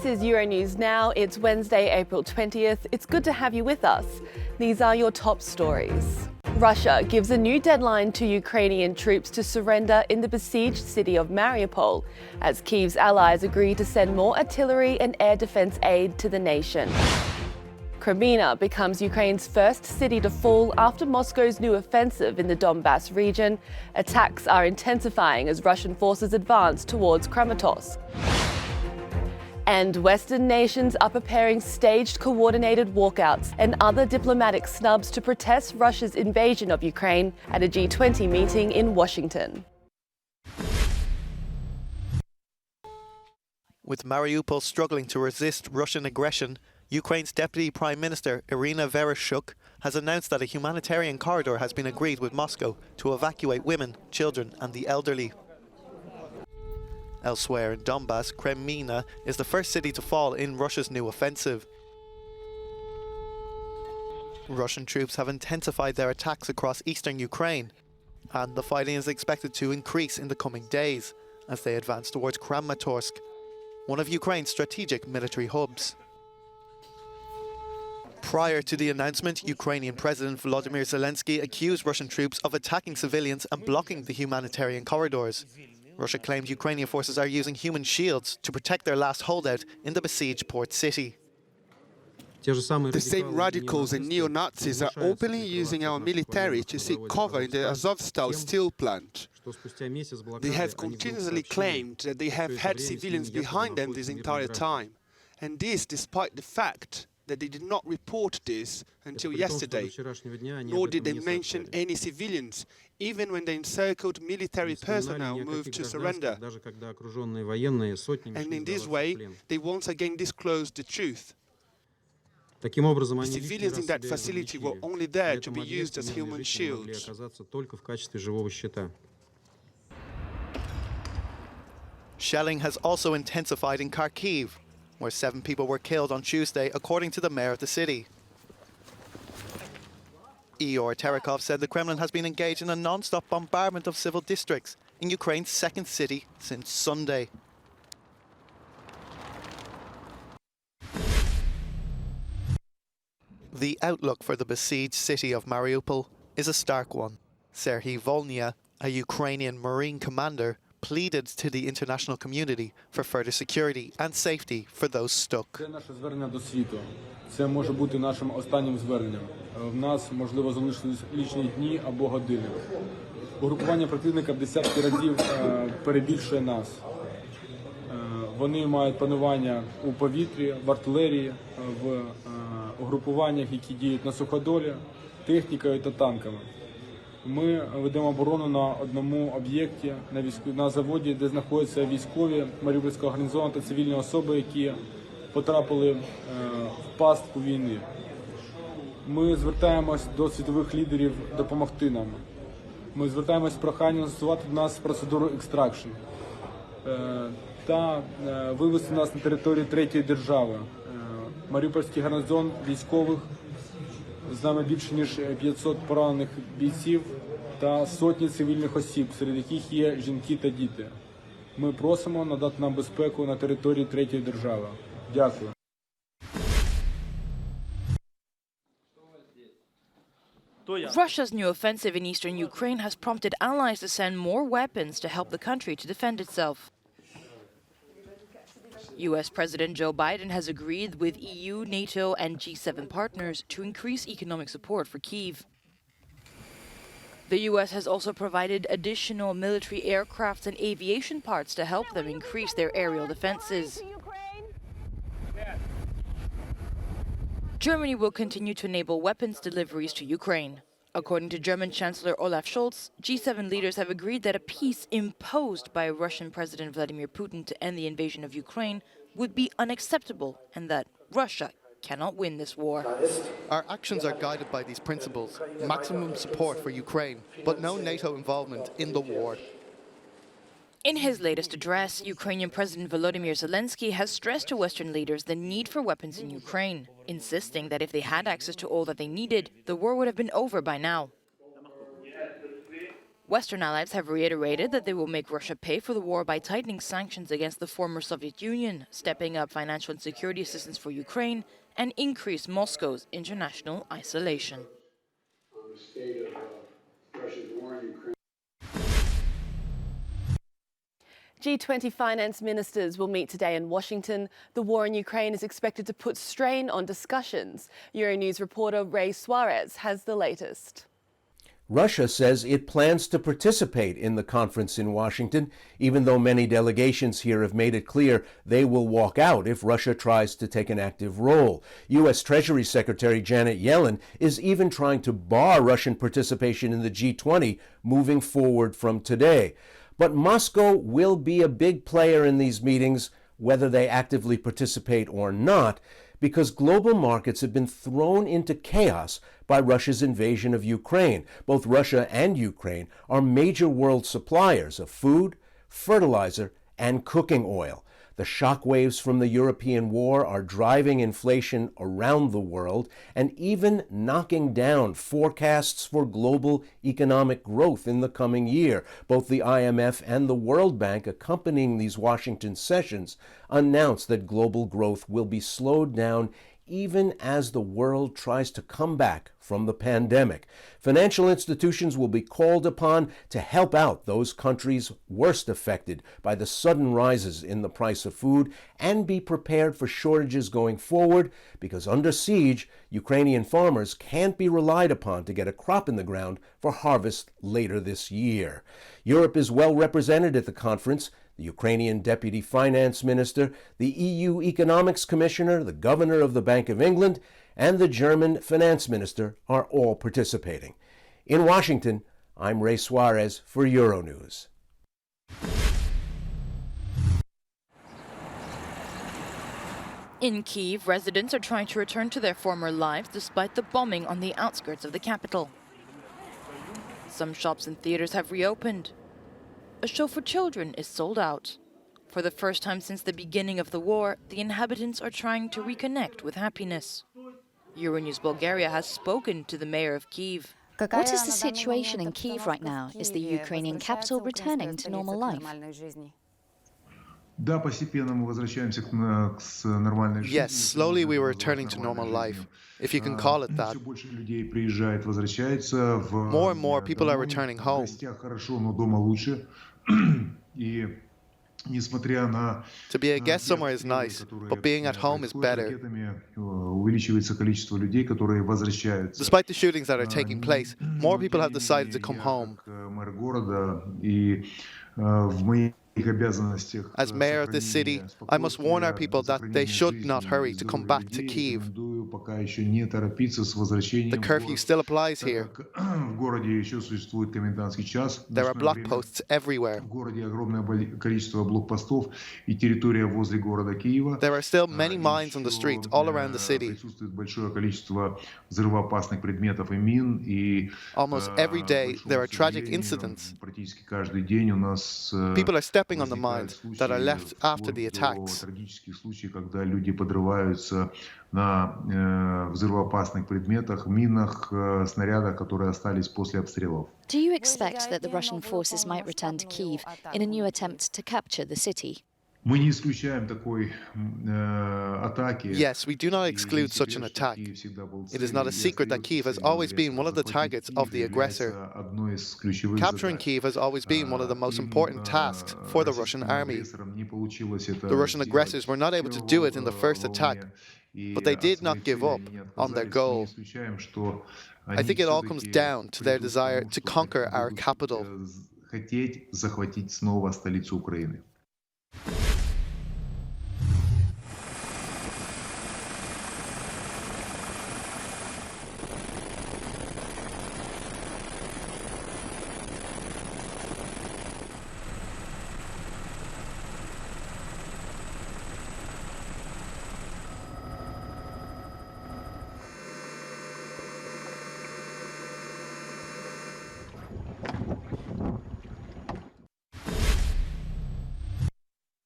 This is Euronews Now. It's Wednesday, April 20th. It's good to have you with us. These are your top stories. Russia gives a new deadline to Ukrainian troops to surrender in the besieged city of Mariupol, as Kyiv's allies agree to send more artillery and air defense aid to the nation. Crimea becomes Ukraine's first city to fall after Moscow's new offensive in the Donbas region. Attacks are intensifying as Russian forces advance towards Kramatorsk. And Western nations are preparing staged coordinated walkouts and other diplomatic snubs to protest Russia's invasion of Ukraine at a G20 meeting in Washington. With Mariupol struggling to resist Russian aggression, Ukraine's Deputy Prime Minister Irina Vereshchuk has announced that a humanitarian corridor has been agreed with Moscow to evacuate women, children and the elderly. Elsewhere in Donbas, Crimea is the first city to fall in Russia's new offensive. Russian troops have intensified their attacks across eastern Ukraine, and the fighting is expected to increase in the coming days as they advance towards Kramatorsk, one of Ukraine's strategic military hubs. Prior to the announcement, Ukrainian President Volodymyr Zelensky accused Russian troops of attacking civilians and blocking the humanitarian corridors. Russia claims Ukrainian forces are using human shields to protect their last holdout in the besieged port city. The same radicals and neo-Nazis are openly using our military to seek cover in the Azovstal steel plant. They have continuously claimed that they have had civilians behind them this entire time, and this despite the fact that they did not report this until yesterday, nor did they mention any civilians, even when the encircled military personnel moved to surrender. And in this way, they once again disclosed the truth. The civilians in that facility were only there to be used as human shields. Shelling has also intensified in Kyiv, where 7 people were killed on Tuesday, according to the mayor of the city. Ihor Terekov said the Kremlin has been engaged in a non-stop bombardment of civil districts in Ukraine's second city since Sunday. The outlook for the besieged city of Mariupol is a stark one. Serhiy Volnya, a Ukrainian Marine commander, pleaded to the international community for further security and safety for those stuck. Це наше звернення до світу. Це може бути нашим останнім зверненням. В нас, можливо, залишились лічні дні або години. Угрупування противника в десятки разів перебільшує нас. Вони мають панування у повітрі, в артилерії, в угрупуваннях, які діють на суходолі, технікою та танками. Ми ведемо оборону на одному об'єкті, на заводі, де знаходяться військові Маріупольського гарнізону та цивільні особи, які потрапили в пастку війни. Ми звертаємось до світових лідерів допомогти нам. Ми звертаємось з проханням застосувати до нас процедуру екстракшн та вивести нас на територію третьої держави. Маріупольський гарнізон військових, з нами більше ніж 500 поранених бійців та сотні цивільних осіб, серед яких є жінки та діти. Ми просимо надати нам безпеку на території третьої держави. Дякую. Russia's new offensive in eastern Ukraine has prompted allies to send more weapons to help the country to defend itself. U.S. President Joe Biden has agreed with EU, NATO and G7 partners to increase economic support for Kyiv. The U.S. has also provided additional military aircraft and aviation parts to help them increase their aerial defenses. Germany will continue to enable weapons deliveries to Ukraine. According to German Chancellor Olaf Scholz, G7 leaders have agreed that a peace imposed by Russian President Vladimir Putin to end the invasion of Ukraine would be unacceptable and that Russia cannot win this war. Our actions are guided by these principles: maximum support for Ukraine, but no NATO involvement in the war. In his latest address, Ukrainian President Volodymyr Zelensky has stressed to Western leaders the need for weapons in Ukraine, insisting that if they had access to all that they needed, the war would have been over by now. Western allies have reiterated that they will make Russia pay for the war by tightening sanctions against the former Soviet Union, stepping up financial and security assistance for Ukraine, and increase Moscow's international isolation. On the state of Russia's war in Ukraine. G20 finance ministers will meet today in Washington. The war in Ukraine is expected to put strain on discussions. Euronews reporter Ray Suarez has the latest. Russia says it plans to participate in the conference in Washington, even though many delegations here have made it clear they will walk out if Russia tries to take an active role. U.S. Treasury Secretary Janet Yellen is even trying to bar Russian participation in the G20 moving forward from today. But Moscow will be a big player in these meetings, whether they actively participate or not, because global markets have been thrown into chaos by Russia's invasion of Ukraine. Both Russia and Ukraine are major world suppliers of food, fertilizer, and cooking oil. The shockwaves from the European war are driving inflation around the world and even knocking down forecasts for global economic growth in the coming year. Both the IMF and the World Bank, accompanying these Washington sessions, announced that global growth will be slowed down even as the world tries to come back from the pandemic. Financial institutions will be called upon to help out those countries worst affected by the sudden rises in the price of food and be prepared for shortages going forward, because under siege, Ukrainian farmers can't be relied upon to get a crop in the ground for harvest later this year. Europe is well represented at the conference. The Ukrainian Deputy Finance Minister, the EU Economics Commissioner, the Governor of the Bank of England, and the German Finance Minister are all participating. In Washington, I'm Ray Suarez for Euronews. In Kyiv, residents are trying to return to their former lives despite the bombing on the outskirts of the capital. Some shops and theaters have reopened. A show for children is sold out. For the first time since the beginning of the war, the inhabitants are trying to reconnect with happiness. Euronews Bulgaria has spoken to the mayor of Kyiv. What is the situation in Kyiv right now? Is the Ukrainian capital returning to normal life? Yes, slowly we were returning to normal life, if you can call it that. More and more people are returning home. To be a guest somewhere is nice, but being at home is better. Despite the shootings that are taking place, more people have decided to come home. As mayor of this city, I must warn our people that they should not hurry to come back to Kyiv. The curfew still applies here. There are block posts everywhere. There are still many mines on the streets all around the city. Almost every day there are tragic incidents. People are stepping on the mines that are left after the attacks. Do you expect that the Russian forces might return to Kyiv in a new attempt to capture the city? Yes, we do not exclude such an attack. It is not a secret that Kyiv has always been one of the targets of the aggressor. Capturing Kyiv has always been one of the most important tasks for the Russian army. The Russian aggressors were not able to do it in the first attack, but they did not give up on their goal. I think it all comes down to their desire to conquer our capital.